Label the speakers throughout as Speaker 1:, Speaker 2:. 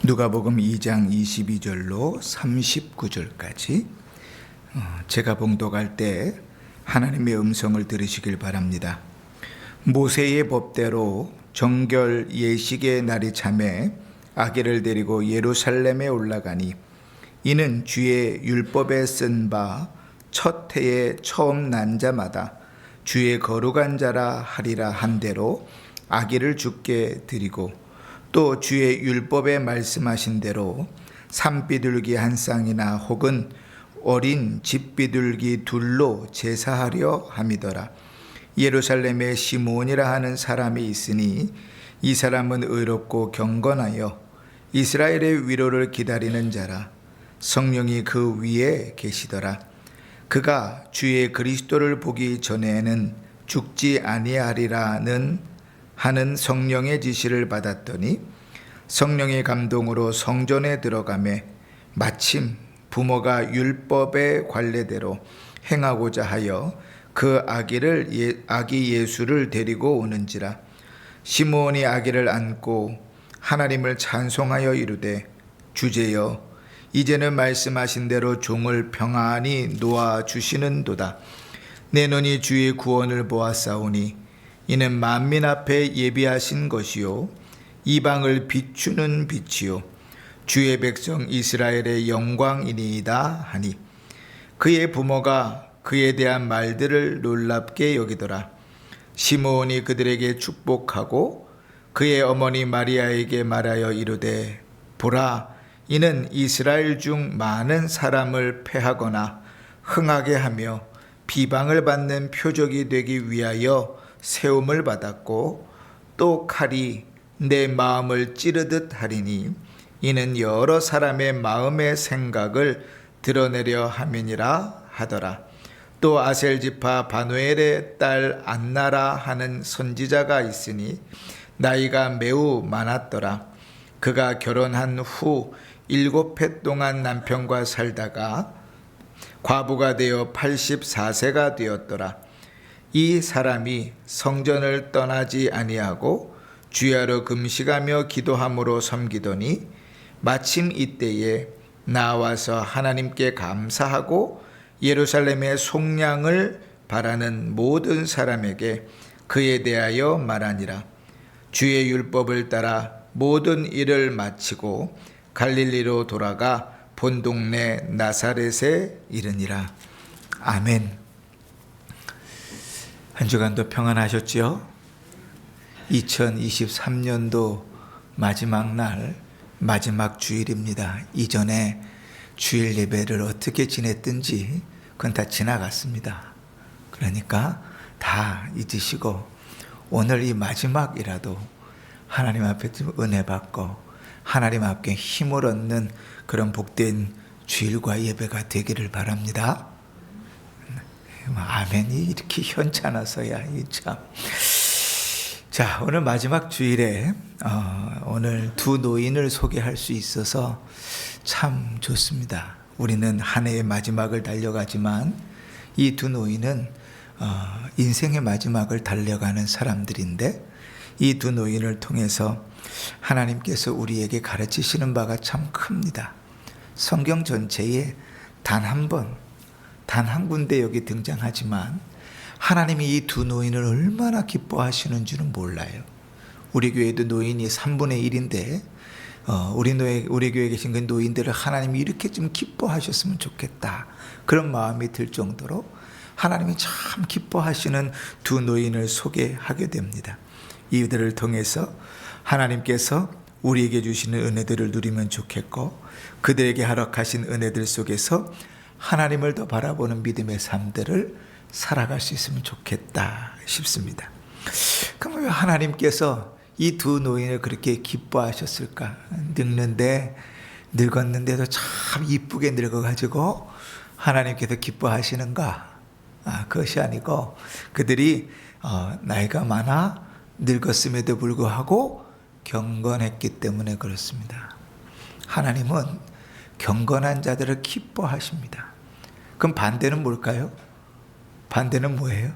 Speaker 1: 누가복음 2장 22절로 39절까지 제가 봉독할 때 하나님의 음성을 들으시길 바랍니다. 모세의 법대로 정결 예식의 날이 참에 아기를 데리고 예루살렘에 올라가니 이는 주의 율법에 쓴 바 첫 해에 처음 난 자마다 주의 거룩한 자라 하리라 한 대로 아기를 주께 드리고 또 주의 율법에 말씀하신 대로 산비둘기 한 쌍이나 혹은 어린 집비둘기 둘로 제사하려 함이더라. 예루살렘에 시몬이라 하는 사람이 있으니 이 사람은 의롭고 경건하여 이스라엘의 위로를 기다리는 자라. 성령이 그 위에 계시더라. 그가 주의 그리스도를 보기 전에는 죽지 아니하리라는 하는 성령의 지시를 받았더니 성령의 감동으로 성전에 들어가매 마침 부모가 율법의 관례대로 행하고자 하여 그 아기 예수를 데리고 오는지라. 시므온이 아기를 안고 하나님을 찬송하여 이르되 주제여 이제는 말씀하신 대로 종을 평안히 놓아 주시는도다. 내 눈이 주의 구원을 보았사오니 이는 만민 앞에 예비하신 것이요 이방을 비추는 빛이요 주의 백성 이스라엘의 영광이니이다 하니 그의 부모가 그에 대한 말들을 놀랍게 여기더라. 시므온이 그들에게 축복하고 그의 어머니 마리아에게 말하여 이르되 보라 이는 이스라엘 중 많은 사람을 패하거나 흥하게 하며 비방을 받는 표적이 되기 위하여 세움을 받았고 또 칼이 내 마음을 찌르듯 하리니 이는 여러 사람의 마음의 생각을 드러내려 함이니라 하더라. 또 아셀 지파 바누엘의 딸 안나라 하는 선지자가 있으니 나이가 매우 많았더라. 그가 결혼한 후 7해 동안 남편과 살다가 과부가 되어 84세가 되었더라. 이 사람이 성전을 떠나지 아니하고 주야로 금식하며 기도함으로 섬기더니 마침 이때에 나와서 하나님께 감사하고 예루살렘의 속량을 바라는 모든 사람에게 그에 대하여 말하니라. 주의 율법을 따라 모든 일을 마치고 갈릴리로 돌아가 본 동네 나사렛에 이르니라. 아멘. 한 주간도 평안하셨지요? 2023년도 마지막 날, 마지막 주일입니다. 이전에 주일 예배를 어떻게 지냈든지 그건 다 지나갔습니다. 그러니까 다 잊으시고 오늘 이 마지막이라도 하나님 앞에 좀 은혜 받고 하나님 앞에 힘을 얻는 그런 복된 주일과 예배가 되기를 바랍니다. 아멘이 이렇게 현찮아서야 참. 자, 오늘 마지막 주일에 오늘 두 노인을 소개할 수 있어서 참 좋습니다. 우리는 한 해의 마지막을 달려가지만 이 두 노인은 인생의 마지막을 달려가는 사람들인데 이 두 노인을 통해서 하나님께서 우리에게 가르치시는 바가 참 큽니다. 성경 전체에 단 한 번, 단 한 군데 여기 등장하지만 하나님이 이 두 노인을 얼마나 기뻐하시는 줄은 몰라요. 우리 교회도 노인이 3분의 1인데 우리 교회에 계신 그 노인들을 하나님이 이렇게 좀 기뻐하셨으면 좋겠다. 그런 마음이 들 정도로 하나님이 참 기뻐하시는 두 노인을 소개하게 됩니다. 이들을 통해서 하나님께서 우리에게 주시는 은혜들을 누리면 좋겠고 그들에게 허락하신 은혜들 속에서 하나님을 더 바라보는 믿음의 삶들을 살아갈 수 있으면 좋겠다 싶습니다. 그럼 왜 하나님께서 이 두 노인을 그렇게 기뻐하셨을까? 늙었는데도 참 이쁘게 늙어가지고 하나님께서 기뻐하시는가? 그것이 아니고 그들이 나이가 많아 늙었음에도 불구하고 경건했기 때문에 그렇습니다. 하나님은 경건한 자들을 기뻐하십니다. 그럼 반대는 뭘까요? 반대는 뭐예요?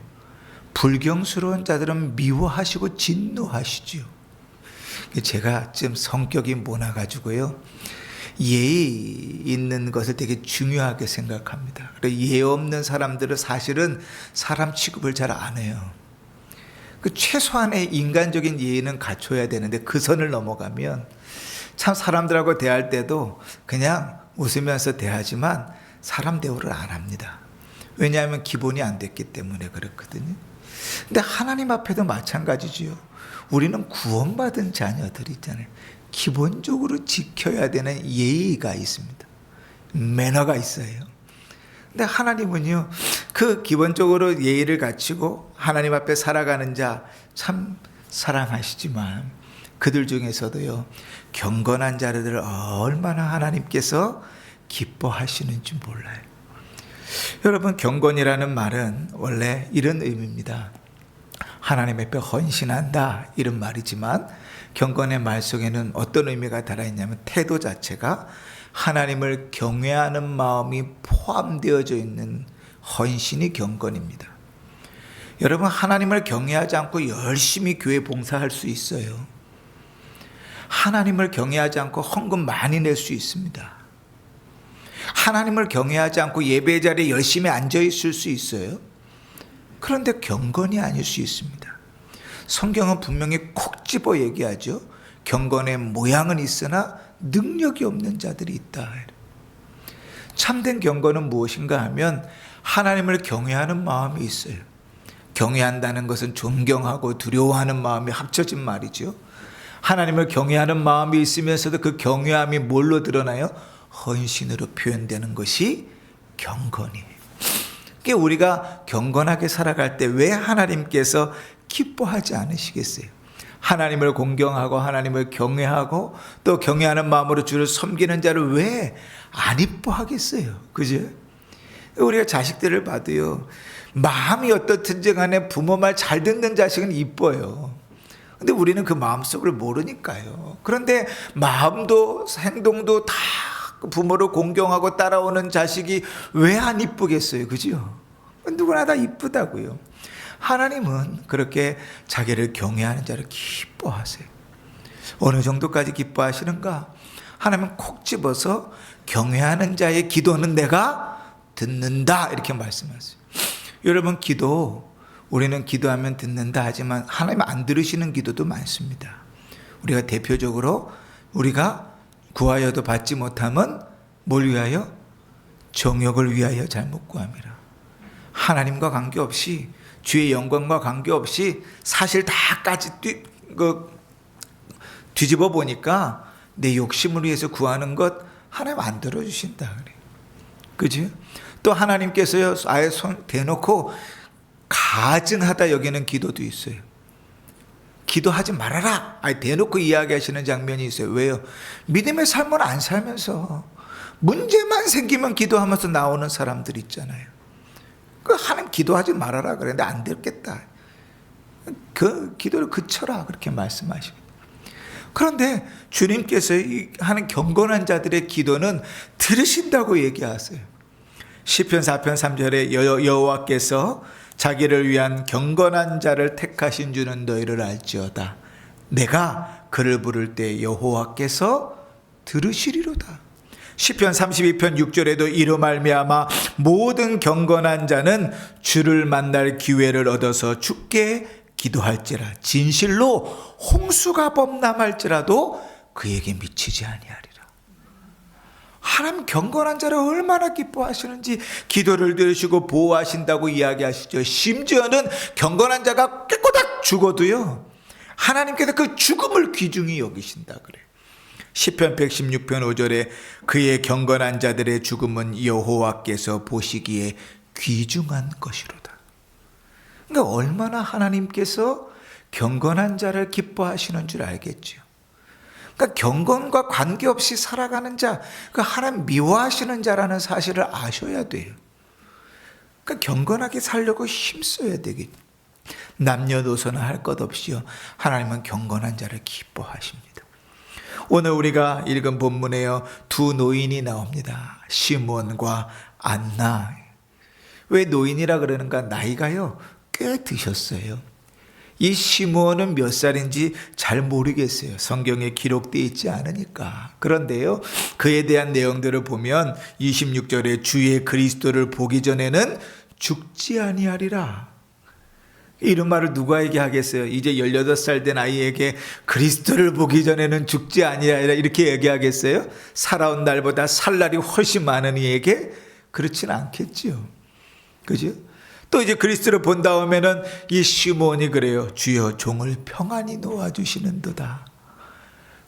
Speaker 1: 불경스러운 자들은 미워하시고 진노하시지요. 제가 좀 성격이 모나가지고요, 예의 있는 것을 되게 중요하게 생각합니다. 예의 없는 사람들은 사실은 사람 취급을 잘 안 해요. 그 최소한의 인간적인 예의는 갖춰야 되는데 그 선을 넘어가면 참 사람들하고 대할 때도 그냥 웃으면서 대하지만 사람 대우를 안 합니다. 왜냐하면 기본이 안 됐기 때문에 그렇거든요. 근데 하나님 앞에도 마찬가지지요. 우리는 구원받은 자녀들이잖아요. 기본적으로 지켜야 되는 예의가 있습니다. 매너가 있어요. 근데 하나님은요, 그 기본적으로 예의를 갖추고 하나님 앞에 살아가는 자 참 사랑하시지만 그들 중에서도요, 경건한 자들을 얼마나 하나님께서 기뻐하시는지 몰라요. 여러분, 경건이라는 말은 원래 이런 의미입니다. 하나님 앞에 헌신한다, 이런 말이지만 경건의 말 속에는 어떤 의미가 달아있냐면 태도 자체가 하나님을 경외하는 마음이 포함되어져 있는 헌신이 경건입니다. 여러분, 하나님을 경외하지 않고 열심히 교회 봉사할 수 있어요. 하나님을 경외하지 않고 헌금 많이 낼 수 있습니다. 하나님을 경외하지 않고 예배 자리에 열심히 앉아 있을 수 있어요. 그런데 경건이 아닐 수 있습니다. 성경은 분명히 콕 집어 얘기하죠. 경건의 모양은 있으나 능력이 없는 자들이 있다. 참된 경건은 무엇인가 하면 하나님을 경외하는 마음이 있어요. 경외한다는 것은 존경하고 두려워하는 마음이 합쳐진 말이죠. 하나님을 경외하는 마음이 있으면서도 그 경외함이 뭘로 드러나요? 헌신으로 표현되는 것이 경건이에요. 그러니까 우리가 경건하게 살아갈 때 왜 하나님께서 기뻐하지 않으시겠어요? 하나님을 공경하고 하나님을 경외하고 또 경외하는 마음으로 주를 섬기는 자를 왜 안 이뻐하겠어요? 그죠? 우리가 자식들을 봐도요, 마음이 어떻든지 간에 부모 말 잘 듣는 자식은 이뻐요. 근데 우리는 그 마음속을 모르니까요. 그런데 마음도 행동도 다 부모를 공경하고 따라오는 자식이 왜 안 이쁘겠어요? 그죠? 누구나 다 이쁘다고요. 하나님은 그렇게 자기를 경외하는 자를 기뻐하세요. 어느 정도까지 기뻐하시는가? 하나님은 콕 집어서 경외하는 자의 기도는 내가 듣는다, 이렇게 말씀하세요. 여러분, 우리는 기도하면 듣는다 하지만 하나님 안 들으시는 기도도 많습니다. 우리가 대표적으로 우리가 구하여도 받지 못하면 뭘 위하여? 정욕을 위하여 잘못 구함이라. 하나님과 관계없이, 주의 영광과 관계없이 사실 다까지 뒤집어 보니까 내 욕심을 위해서 구하는 것 하나님 안 들어주신다 그래. 그지? 또 하나님께서요, 아예 손 대놓고 가증하다 여기는 기도도 있어요. 기도하지 말아라, 아예 대놓고 이야기하시는 장면이 있어요. 왜요? 믿음의 삶을 안 살면서 문제만 생기면 기도하면서 나오는 사람들 있잖아요. 그 하나님 기도하지 말아라 그랬는데 안 듣겠다. 그 기도를 그쳐라, 그렇게 말씀하시고. 그런데 주님께서 하는 경건한 자들의 기도는 들으신다고 얘기하세요. 시편 4편 3절에 여호와께서 자기를 위한 경건한 자를 택하신 줄은 너희를 알지어다. 내가 그를 부를 때 여호와께서 들으시리로다. 시편 32편 6절에도 이로 말미암아 모든 경건한 자는 주를 만날 기회를 얻어서 주께 기도할지라. 진실로 홍수가 범람할지라도 그에게 미치지 아니하리라. 하나님 경건한 자를 얼마나 기뻐하시는지 기도를 들으시고 보호하신다고 이야기하시죠. 심지어는 경건한 자가 깨꼬닥 죽어도요, 하나님께서 그 죽음을 귀중히 여기신다 그래요. 시편 116편 5절에 그의 경건한 자들의 죽음은 여호와께서 보시기에 귀중한 것이로다. 그러니까 얼마나 하나님께서 경건한 자를 기뻐하시는 줄 알겠죠. 그러니까 경건과 관계없이 살아가는 자, 그 하나님 미워하시는 자라는 사실을 아셔야 돼요. 그러니까 경건하게 살려고 힘써야 되겠죠. 남녀노소나 할 것 없이요, 하나님은 경건한 자를 기뻐하십니다. 오늘 우리가 읽은 본문에요, 두 노인이 나옵니다. 시몬과 안나. 왜 노인이라 그러는가? 나이가요 꽤 드셨어요. 이 시므온은 몇 살인지 잘 모르겠어요. 성경에 기록되어 있지 않으니까. 그런데요, 그에 대한 내용들을 보면 26절에 주의 그리스도를 보기 전에는 죽지 아니하리라. 이런 말을 누구에게 하겠어요? 이제 18살 된 아이에게 그리스도를 보기 전에는 죽지 아니하리라 이렇게 얘기하겠어요? 살아온 날보다 살 날이 훨씬 많은 이에게? 그렇지는 않겠지요. 그죠? 또 이제 그리스도를 본 다음에는 이 시므온이 그래요. 주여 종을 평안히 놓아주시는도다.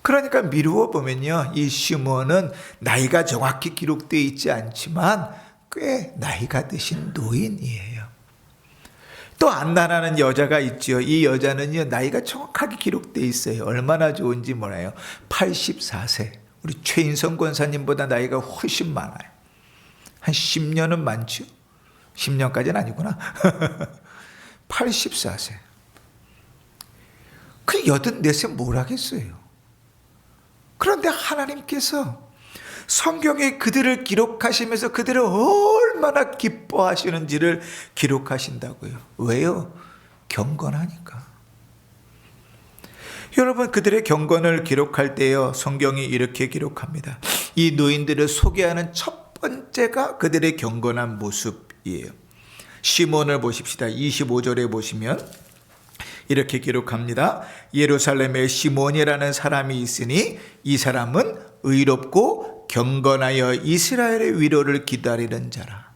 Speaker 1: 그러니까 미루어 보면요, 이 시므온은 나이가 정확히 기록되어 있지 않지만 꽤 나이가 드신 노인이에요. 또 안나라는 여자가 있죠. 이 여자는요, 나이가 정확하게 기록되어 있어요. 얼마나 좋은지 몰라요. 84세. 우리 최인성 권사님보다 나이가 훨씬 많아요. 한 10년은 많죠. 10년까지는 아니구나. 84세. 그 84세 뭘 하겠어요. 그런데 하나님께서 성경에 그들을 기록하시면서 그들을 얼마나 기뻐하시는지를 기록하신다고요. 왜요? 경건하니까. 여러분, 그들의 경건을 기록할 때요, 성경이 이렇게 기록합니다. 이 노인들을 소개하는 첫 번째가 그들의 경건한 모습이에요. 시몬을 보십시다. 25절에 보시면 이렇게 기록합니다. 예루살렘에 시몬이라는 사람이 있으니 이 사람은 의롭고 경건하여 이스라엘의 위로를 기다리는 자라.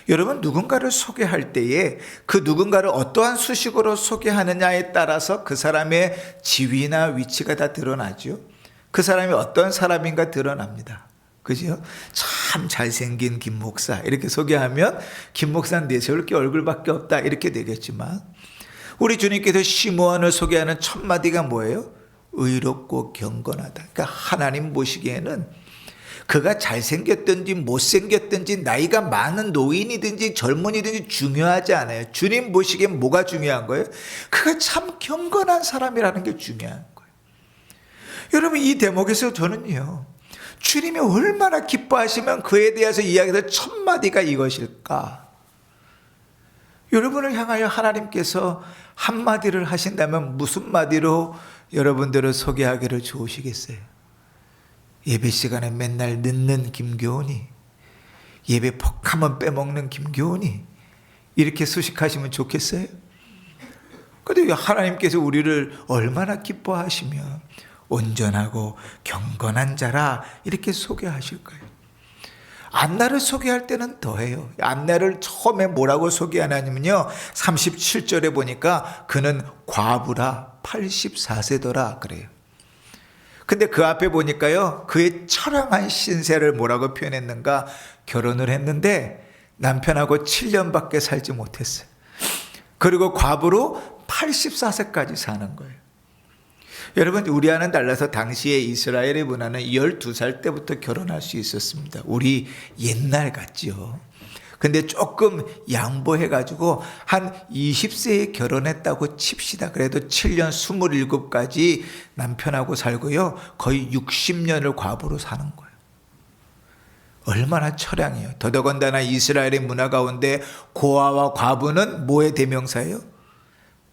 Speaker 1: 여러분, 누군가를 소개할 때에 그 누군가를 어떠한 수식어로 소개하느냐에 따라서 그 사람의 지위나 위치가 다 드러나죠. 그 사람이 어떤 사람인가 드러납니다. 그죠? 참 잘생긴 김 목사 이렇게 소개하면 김 목사는 내세울 게 얼굴밖에 없다 이렇게 되겠지만, 우리 주님께서 시므온을 소개하는 첫 마디가 뭐예요? 의롭고 경건하다. 그러니까 하나님 보시기에는 그가 잘생겼든지 못생겼든지 나이가 많은 노인이든지 젊은이든지 중요하지 않아요. 주님 보시기엔 뭐가 중요한 거예요? 그가 참 경건한 사람이라는 게 중요한 거예요. 여러분, 이 대목에서 저는요, 주님이 얼마나 기뻐하시면 그에 대해서 이야기해서 첫 마디가 이것일까? 여러분을 향하여 하나님께서 한마디를 하신다면 무슨 마디로 여러분들을 소개하기를 좋으시겠어요? 예배 시간에 맨날 늦는 김교훈이, 예배 퍽하면 빼먹는 김교훈이, 이렇게 수식하시면 좋겠어요? 근데 하나님께서 우리를 얼마나 기뻐하시며 온전하고 경건한 자라 이렇게 소개하실 거예요. 안나를 소개할 때는 더해요. 안나를 처음에 뭐라고 소개하냐면요, 37절에 보니까 그는 과부라 84세더라 그래요. 근데 그 앞에 보니까요, 그의 처량한 신세를 뭐라고 표현했는가? 결혼을 했는데 남편하고 7년밖에 살지 못했어요. 그리고 과부로 84세까지 사는 거예요. 여러분, 우리와는 달라서 당시에 이스라엘의 문화는 12살 때부터 결혼할 수 있었습니다. 우리 옛날 같죠. 근데 조금 양보해가지고 한 20세에 결혼했다고 칩시다. 그래도 7년 27까지 남편하고 살고요, 거의 60년을 과부로 사는 거예요. 얼마나 처량해요. 더더군다나 이스라엘의 문화 가운데 고아와 과부는 뭐의 대명사예요?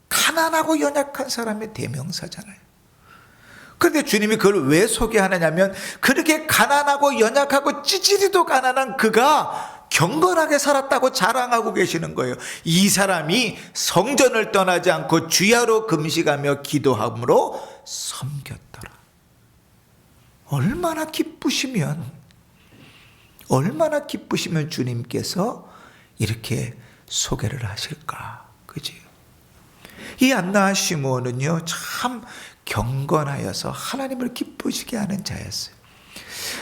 Speaker 1: 가난하고 연약한 사람의 대명사잖아요. 그런데 주님이 그걸 왜 소개하느냐면, 그렇게 가난하고 연약하고 찌질이도 가난한 그가 경건하게 살았다고 자랑하고 계시는 거예요. 이 사람이 성전을 떠나지 않고 주야로 금식하며 기도함으로 섬겼더라. 얼마나 기쁘시면 주님께서 이렇게 소개를 하실까. 그지? 이 안나와 시므온은요, 참 경건하여서 하나님을 기쁘시게 하는 자였어요.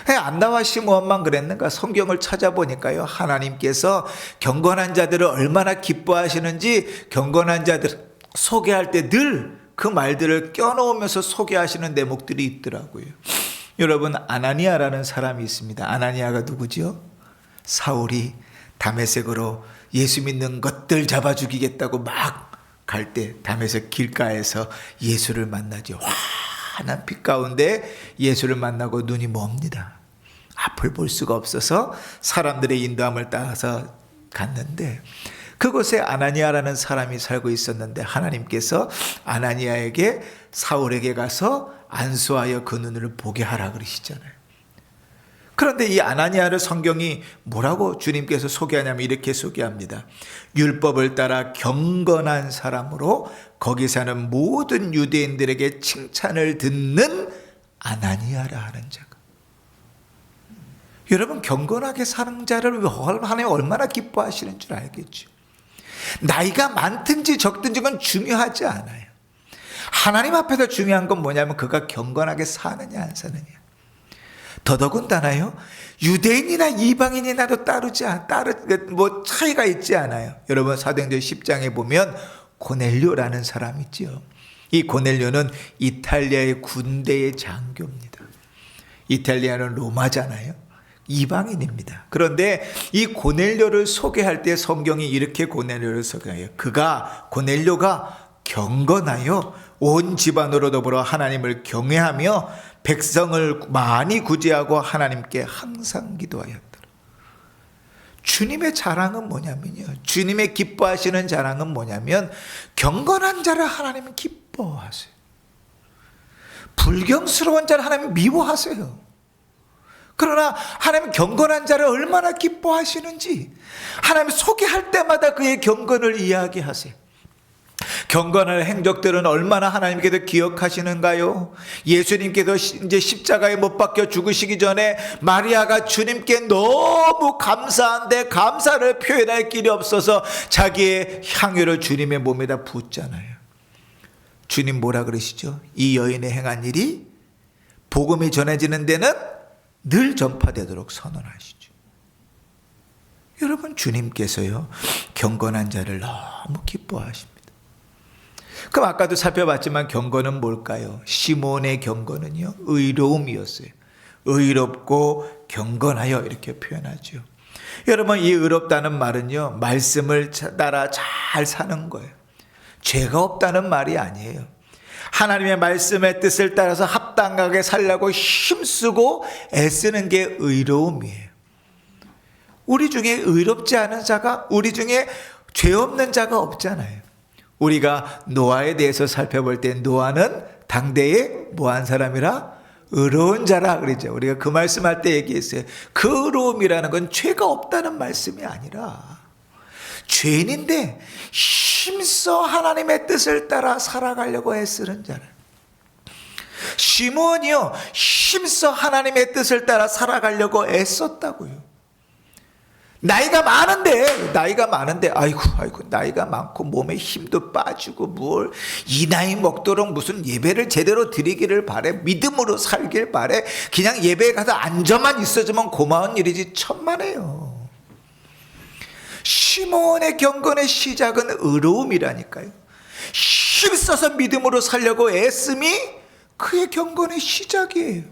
Speaker 1: 안나와 시므온만 그랬는가? 성경을 찾아보니까요, 하나님께서 경건한 자들을 얼마나 기뻐하시는지 경건한 자들 소개할 때 늘 그 말들을 껴넣으면서 소개하시는 대목들이 있더라고요. 여러분, 아나니아라는 사람이 있습니다. 아나니아가 누구죠? 사울이 다메섹으로 예수 믿는 것들 잡아 죽이겠다고 막 갈 때 다메섹 길가에서 예수를 만나죠. 환한 빛 가운데 예수를 만나고 눈이 멉니다. 앞을 볼 수가 없어서 사람들의 인도함을 따라서 갔는데, 그곳에 아나니아라는 사람이 살고 있었는데 하나님께서 아나니아에게 사울에게 가서 안수하여 그 눈을 보게 하라 그러시잖아요. 그런데 이 아나니아를 성경이 뭐라고 주님께서 소개하냐면 이렇게 소개합니다. 율법을 따라 경건한 사람으로 거기 사는 모든 유대인들에게 칭찬을 듣는 아나니아라 하는 자가. 여러분, 경건하게 사는 자를 하나님 얼마나 기뻐하시는 줄 알겠죠. 나이가 많든지 적든지 그건 중요하지 않아요. 하나님 앞에서 중요한 건 뭐냐면 그가 경건하게 사느냐 안 사느냐. 더더군다나요, 유대인이나 이방인이나도 뭐 차이가 있지 않아요. 여러분, 사도행전 10장에 보면 고넬료라는 사람이 있죠. 이 고넬료는 이탈리아의 군대의 장교입니다. 이탈리아는 로마잖아요. 이방인입니다. 그런데 이 고넬료를 소개할 때 성경이 이렇게 고넬료를 소개해요. 고넬료가 경건하여 온 집안으로 더불어 하나님을 경외하며 백성을 많이 구제하고 하나님께 항상 기도하였더라. 주님의 자랑은 뭐냐면요, 주님의 기뻐하시는 자랑은 뭐냐면 경건한 자를 하나님은 기뻐하세요. 불경스러운 자를 하나님 미워하세요. 그러나 하나님 경건한 자를 얼마나 기뻐하시는지 하나님 소개할 때마다 그의 경건을 이야기하세요. 경건한 행적들은 얼마나 하나님께서 기억하시는가요? 예수님께서 이제 십자가에 못 박혀 죽으시기 전에 마리아가 주님께 너무 감사한데 감사를 표현할 길이 없어서 자기의 향유를 주님의 몸에다 붓잖아요. 주님 뭐라 그러시죠? 이 여인의 행한 일이 복음이 전해지는 데는 늘 전파되도록 선언하시죠. 여러분, 주님께서요 경건한 자를 너무 기뻐하십니다. 그럼 아까도 살펴봤지만 경건은 뭘까요? 시몬의 경건은요 의로움이었어요. 의롭고 경건하여 이렇게 표현하죠. 여러분, 이 의롭다는 말은요 말씀을 따라 잘 사는 거예요. 죄가 없다는 말이 아니에요. 하나님의 말씀의 뜻을 따라서 합당하게 살려고 힘쓰고 애쓰는 게 의로움이에요. 우리 중에 의롭지 않은 자가, 우리 중에 죄 없는 자가 없잖아요. 우리가 노아에 대해서 살펴볼 때 노아는 당대에 뭐한 사람이라? 의로운 자라 그러죠. 우리가 그 말씀할 때 얘기했어요. 그 의로움이라는 건 죄가 없다는 말씀이 아니라 죄인인데 힘써 하나님의 뜻을 따라 살아가려고 애쓰는 자를. 시몬이요 힘써 하나님의 뜻을 따라 살아가려고 애썼다고요. 나이가 많은데 아이고 나이가 많고 몸에 힘도 빠지고 뭘 이 나이 먹도록 무슨 예배를 제대로 드리기를 바래, 믿음으로 살길 바래, 그냥 예배에 가서 앉아만 있어주면 고마운 일이지 천만에요. 시몬의 경건의 시작은 의로움이라니까요. 힘써서 믿음으로 살려고 애씀이 그의 경건의 시작이에요.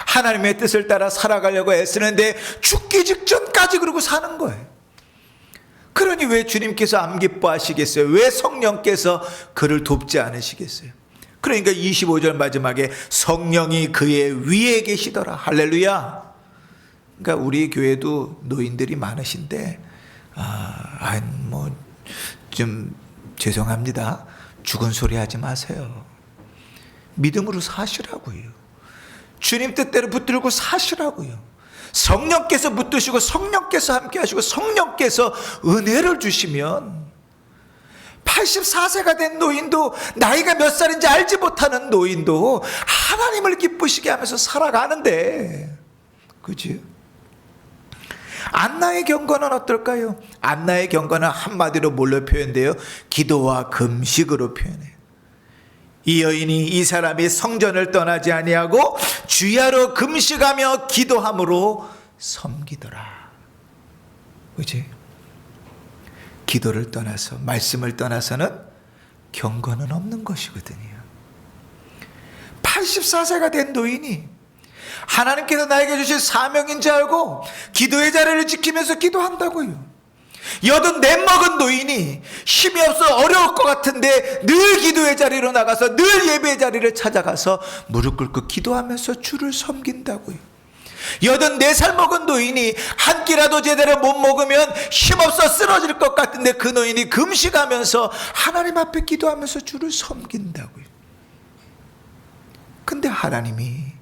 Speaker 1: 하나님의 뜻을 따라 살아가려고 애쓰는데 죽기 직전까지 그러고 사는 거예요. 그러니 왜 주님께서 안 기뻐하시겠어요? 왜 성령께서 그를 돕지 않으시겠어요? 그러니까 25절 마지막에 성령이 그의 위에 계시더라. 할렐루야. 그러니까 우리 교회도 노인들이 많으신데 좀 죄송합니다. 죽은 소리 하지 마세요. 믿음으로 사시라고요. 주님 뜻대로 붙들고 사시라고요. 성령께서 붙드시고 성령께서 함께 하시고 성령께서 은혜를 주시면 84세가 된 노인도, 나이가 몇 살인지 알지 못하는 노인도 하나님을 기쁘시게 하면서 살아가는데, 그지? 안나의 경건은 어떨까요? 안나의 경건은 한마디로 뭘로 표현돼요? 기도와 금식으로 표현해요. 이 여인이, 이 사람이 성전을 떠나지 아니하고 주야로 금식하며 기도함으로 섬기더라. 그치? 기도를 떠나서, 말씀을 떠나서는 경건은 없는 것이거든요. 84세가 된 노인이 하나님께서 나에게 주신 사명인 줄 알고 기도의 자리를 지키면서 기도한다고요. 84 먹은 노인이 힘이 없어 어려울 것 같은데 늘 기도의 자리로 나가서 늘 예배의 자리를 찾아가서 무릎 꿇고 기도하면서 주를 섬긴다고요. 84살 먹은 노인이 한 끼라도 제대로 못 먹으면 힘없어 쓰러질 것 같은데 그 노인이 금식하면서 하나님 앞에 기도하면서 주를 섬긴다고요. 근데 하나님이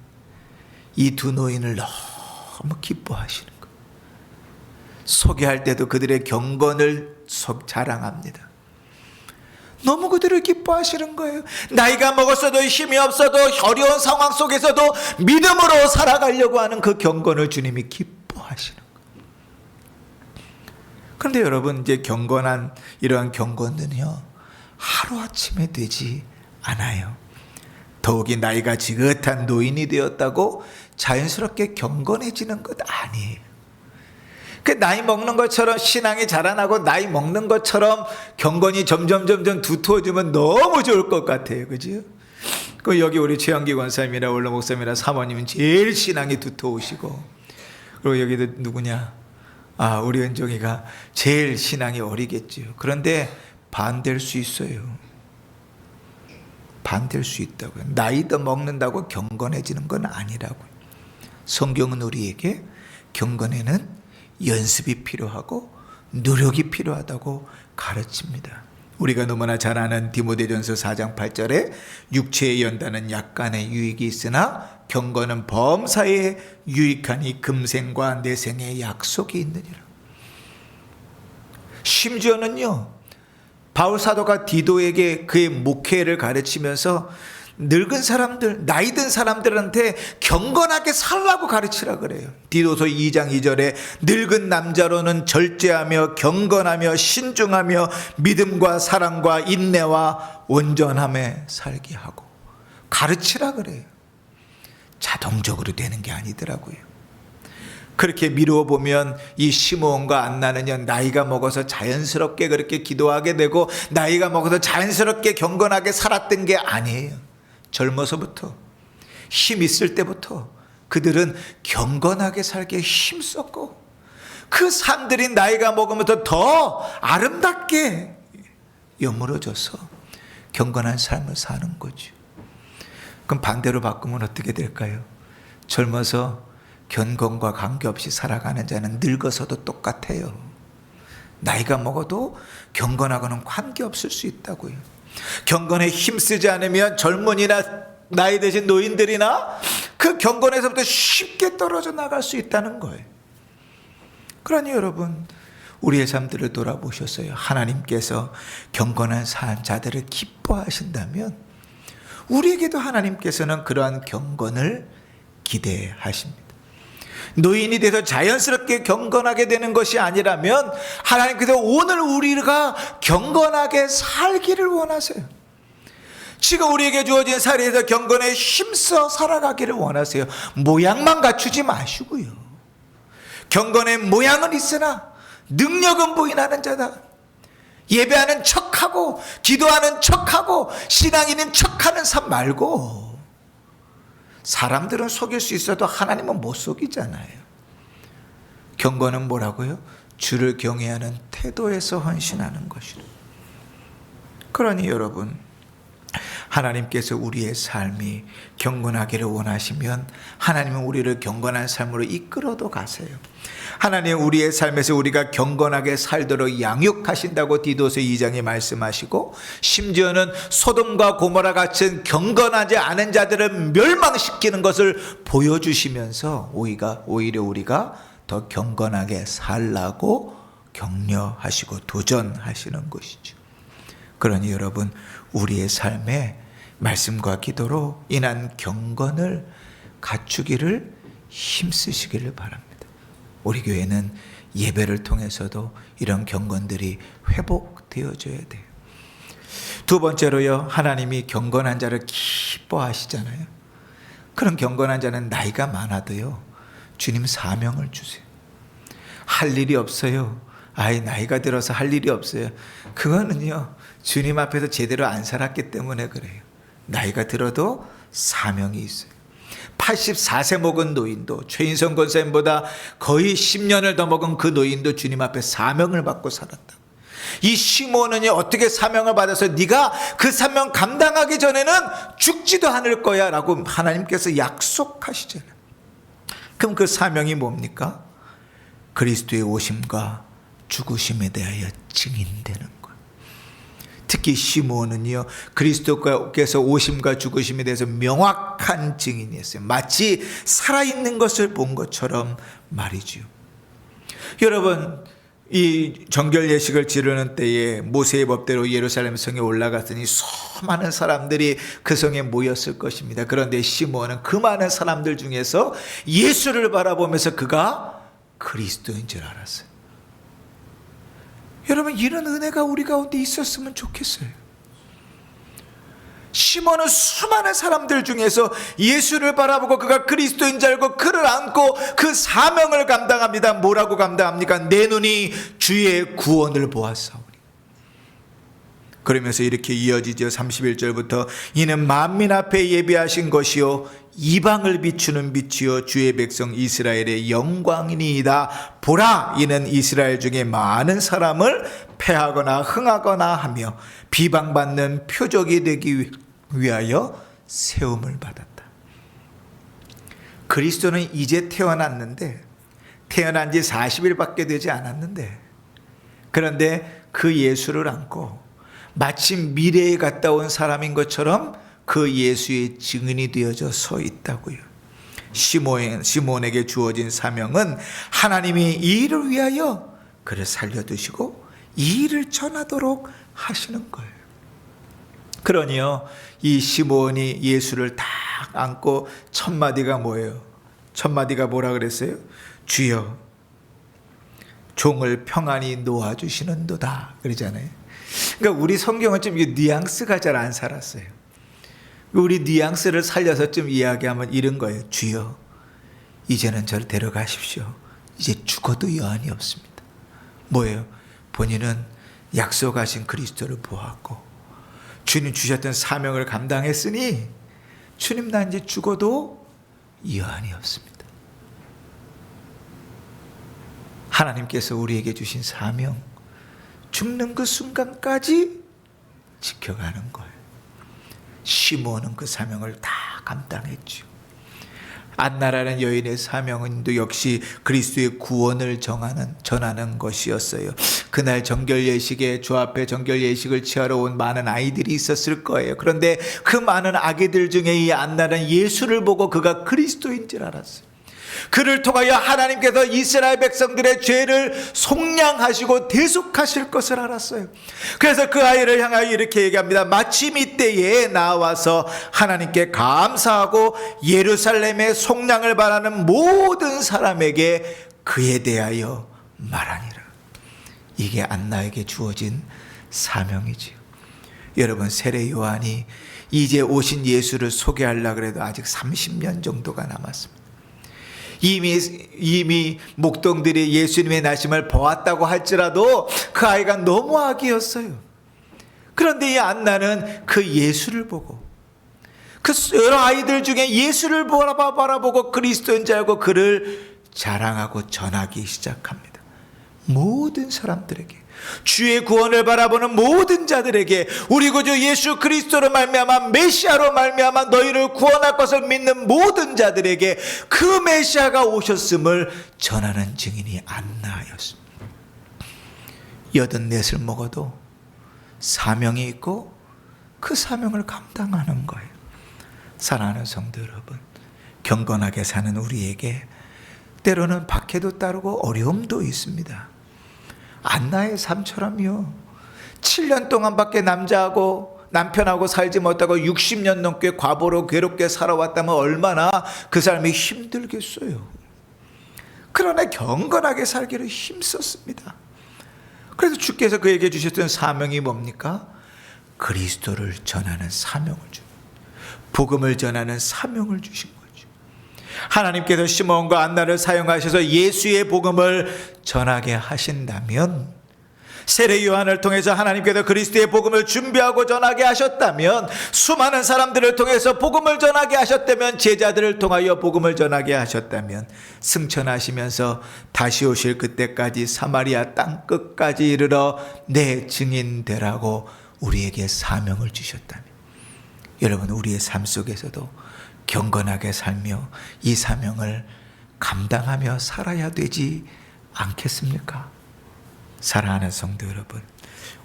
Speaker 1: 이 두 노인을 너무 기뻐하시는 거예요. 소개할 때도 그들의 경건을 자랑합니다. 너무 그들을 기뻐하시는 거예요. 나이가 먹었어도 힘이 없어도 어려운 상황 속에서도 믿음으로 살아가려고 하는 그 경건을 주님이 기뻐하시는 거예요. 그런데 여러분, 이제 경건한 이러한 경건은요, 하루아침에 되지 않아요. 더욱이 나이가 지긋한 노인이 되었다고 자연스럽게 경건해지는 것 아니에요. 그 나이 먹는 것처럼 신앙이 자라나고 나이 먹는 것처럼 경건이 점점 두터워지면 너무 좋을 것 같아요. 그죠? 그 여기 우리 최영기 권사님이나 원로 목사님이나 사모님은 제일 신앙이 두터우시고, 그리고 여기도 누구냐? 우리 은종이가 제일 신앙이 어리겠지요. 그런데 반될 수 있어요. 반될 수 있다고요. 나이도 먹는다고 경건해지는 건 아니라고요. 성경은 우리에게 경건에는 연습이 필요하고 노력이 필요하다고 가르칩니다. 우리가 너무나 잘 아는 디모데전서 4장 8절에 육체의 연단은 약간의 유익이 있으나 경건은 범사에 유익하니 금생과 내생의 약속이 있느니라. 심지어는요, 바울 사도가 디도에게 그의 목회를 가르치면서 늙은 사람들, 나이 든 사람들한테 경건하게 살라고 가르치라 그래요. 디도서 2장 2절에 늙은 남자로는 절제하며 경건하며 신중하며 믿음과 사랑과 인내와 온전함에 살게 하고 가르치라 그래요. 자동적으로 되는 게 아니더라고요. 그렇게 미루어 보면 이 시므온과 안나는요, 나이가 먹어서 자연스럽게 그렇게 기도하게 되고 나이가 먹어서 자연스럽게 경건하게 살았던 게 아니에요. 젊어서부터, 힘 있을 때부터 그들은 경건하게 살게 힘썼고 그 삶들이 나이가 먹으면서 더 아름답게 여물어져서 경건한 삶을 사는 거죠. 그럼 반대로 바꾸면 어떻게 될까요? 젊어서 경건과 관계없이 살아가는 자는 늙어서도 똑같아요. 나이가 먹어도 경건하고는 관계없을 수 있다고요. 경건에 힘쓰지 않으면 젊은이나 나이 드신 노인들이나 그 경건에서부터 쉽게 떨어져 나갈 수 있다는 거예요. 그러니 여러분, 우리의 삶들을 돌아보셨어요. 하나님께서 경건한 자들을 기뻐하신다면 우리에게도 하나님께서는 그러한 경건을 기대하십니다. 노인이 돼서 자연스럽게 경건하게 되는 것이 아니라면 하나님께서 오늘 우리가 경건하게 살기를 원하세요. 지금 우리에게 주어진 자리에서 경건에 힘써 살아가기를 원하세요. 모양만 갖추지 마시고요. 경건의 모양은 있으나 능력은 부인하는 자다. 예배하는 척하고 기도하는 척하고 신앙인인 척하는 삶 말고, 사람들은 속일 수 있어도 하나님은 못 속이잖아요. 경건은 뭐라고요? 주를 경외하는 태도에서 헌신하는 것이라. 그러니 여러분, 하나님께서 우리의 삶이 경건하기를 원하시면 하나님은 우리를 경건한 삶으로 이끌어도 가세요. 하나님은 우리의 삶에서 우리가 경건하게 살도록 양육하신다고 디도서 2장에 말씀하시고, 심지어는 소돔과 고모라 같은 경건하지 않은 자들을 멸망시키는 것을 보여주시면서 오히려 우리가 더 경건하게 살라고 격려하시고 도전하시는 것이죠. 그러니 여러분, 우리의 삶에 말씀과 기도로 인한 경건을 갖추기를 힘쓰시기를 바랍니다. 우리 교회는 예배를 통해서도 이런 경건들이 회복되어져야 돼요. 두 번째로요, 하나님이 경건한 자를 기뻐하시잖아요. 그런 경건한 자는 나이가 많아도요, 주님 사명을 주세요. 할 일이 없어요. 나이가 들어서 할 일이 없어요. 그거는요, 주님 앞에서 제대로 안 살았기 때문에 그래요. 나이가 들어도 사명이 있어요. 84세 먹은 노인도, 최인성 권사님보다 거의 10년을 더 먹은 그 노인도 주님 앞에 사명을 받고 살았다. 이 시므온은요, 어떻게 사명을 받아서 네가 그 사명 감당하기 전에는 죽지도 않을 거야 라고 하나님께서 약속하시잖아요. 그럼 그 사명이 뭡니까? 그리스도의 오심과 죽으심에 대하여 증인되는 것. 특히 시므온은요, 그리스도께서 오심과 죽으심에 대해서 명확한 증인이었어요. 마치 살아있는 것을 본 것처럼 말이죠. 여러분, 이 정결 예식을 지르는 때에 모세의 법대로 예루살렘 성에 올라갔더니 수많은 사람들이 그 성에 모였을 것입니다. 그런데 시므온은 그 많은 사람들 중에서 예수를 바라보면서 그가 그리스도인 줄 알았어요. 여러분, 이런 은혜가 우리 가운데 있었으면 좋겠어요. 시몬은 수많은 사람들 중에서 예수를 바라보고 그가 그리스도인 줄 알고 그를 안고 그 사명을 감당합니다. 뭐라고 감당합니까? 내 눈이 주의 구원을 보았사오니. 그러면서 이렇게 이어지죠. 31절부터 이는 만민 앞에 예비하신 것이요 이방을 비추는 빛이요 주의 백성 이스라엘의 영광이니이다. 보라, 이는 이스라엘 중에 많은 사람을 패하거나 흥하거나 하며 비방받는 표적이 되기 위하여 세움을 받았다. 그리스도는 이제 태어났는데, 태어난 지 40일밖에 되지 않았는데, 그런데 그 예수를 안고 마치 미래에 갔다 온 사람인 것처럼 그 예수의 증인이 되어져 서 있다고요. 시몬에게 주어진 사명은 하나님이 이 일을 위하여 그를 살려두시고 이 일을 전하도록 하시는 거예요. 그러니요, 이 시몬이 예수를 딱 안고 첫 마디가 뭐예요? 첫 마디가 뭐라 그랬어요? 주여, 종을 평안히 놓아주시는도다 그러잖아요. 그러니까 우리 성경은 좀 뉘앙스가 잘 안 살았어요. 우리 뉘앙스를 살려서 좀 이야기하면 이런 거예요. 주여, 이제는 저를 데려가십시오. 이제 죽어도 여한이 없습니다. 뭐예요? 본인은 약속하신 그리스도를 보았고 주님 주셨던 사명을 감당했으니 주님, 나 이제 죽어도 여한이 없습니다. 하나님께서 우리에게 주신 사명, 죽는 그 순간까지 지켜가는 거예요. 시므온은 그 사명을 다 감당했죠. 안나라는 여인의 사명은 또 역시 그리스도의 구원을 전하는 것이었어요. 그날 정결 예식에 주 앞에 정결 예식을 취하러 온 많은 아이들이 있었을 거예요. 그런데 그 많은 아기들 중에 이 안나는 예수를 보고 그가 그리스도인 줄 알았어요. 그를 통하여 하나님께서 이스라엘 백성들의 죄를 속량하시고 대속하실 것을 알았어요. 그래서 그 아이를 향하여 이렇게 얘기합니다. 마침 이때에 나와서 하나님께 감사하고 예루살렘의 속량을 바라는 모든 사람에게 그에 대하여 말하니라. 이게 안나에게 주어진 사명이지요. 여러분, 세례 요한이 이제 오신 예수를 소개하려고 해도 아직 30년 정도가 남았습니다. 이미 목동들이 예수님의 나심을 보았다고 할지라도 그 아이가 너무 아기였어요. 그런데 이 안나는 그 예수를 보고, 그 여러 아이들 중에 예수를 바라보고 그리스도인 줄 알고 그를 자랑하고 전하기 시작합니다. 모든 사람들에게, 주의 구원을 바라보는 모든 자들에게 우리 구주 예수 그리스도로 말미암아 메시아로 말미암아 너희를 구원할 것을 믿는 모든 자들에게 그 메시아가 오셨음을 전하는 증인이 안나였습니다. 84을 먹어도 사명이 있고 그 사명을 감당하는 거예요. 사랑하는 성도 여러분, 경건하게 사는 우리에게 때로는 박해도 따르고 어려움도 있습니다. 안나의 삶처럼요, 7년 동안밖에 남편하고 살지 못하고 60년 넘게 과부로 괴롭게 살아왔다면 얼마나 그 사람이 힘들겠어요. 그러나 경건하게 살기를 힘썼습니다. 그래서 주께서 그에게 주셨던 사명이 뭡니까? 그리스도를 전하는 사명을 복음을 전하는 사명을 주신 거예요. 하나님께서 시몬과 안나를 사용하셔서 예수의 복음을 전하게 하신다면, 세례 요한을 통해서 하나님께서 그리스도의 복음을 준비하고 전하게 하셨다면, 수많은 사람들을 통해서 복음을 전하게 하셨다면, 제자들을 통하여 복음을 전하게 하셨다면, 승천하시면서 다시 오실 그때까지 사마리아 땅 끝까지 이르러 내 증인 되라고 우리에게 사명을 주셨다면, 여러분, 우리의 삶 속에서도 경건하게 살며 이 사명을 감당하며 살아야 되지 않겠습니까? 사랑하는 성도 여러분,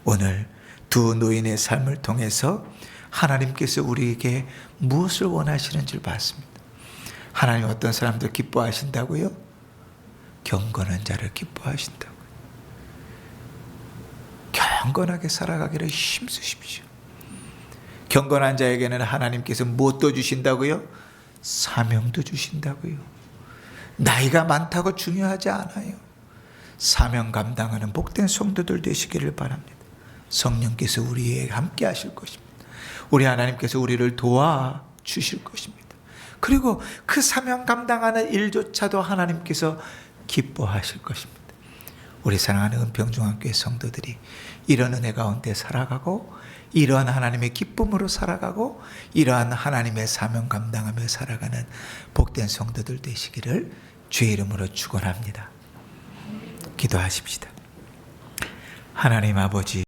Speaker 1: 오늘 두 노인의 삶을 통해서 하나님께서 우리에게 무엇을 원하시는지를 봤습니다. 하나님 어떤 사람들 기뻐하신다고요? 경건한 자를 기뻐하신다고요. 경건하게 살아가기를 힘쓰십시오. 경건한 자에게는 하나님께서 무엇도 주신다고요? 사명도 주신다고요. 나이가 많다고 중요하지 않아요. 사명 감당하는 복된 성도들 되시기를 바랍니다. 성령께서 우리에게 함께 하실 것입니다. 우리 하나님께서 우리를 도와 주실 것입니다. 그리고 그 사명 감당하는 일조차도 하나님께서 기뻐하실 것입니다. 우리 사랑하는 은평중앙교회 성도들이 이런 은혜 가운데 살아가고, 이러한 하나님의 기쁨으로 살아가고, 이러한 하나님의 사명 감당하며 살아가는 복된 성도들 되시기를 주의 이름으로 축원합니다. 기도하십시다. 하나님 아버지,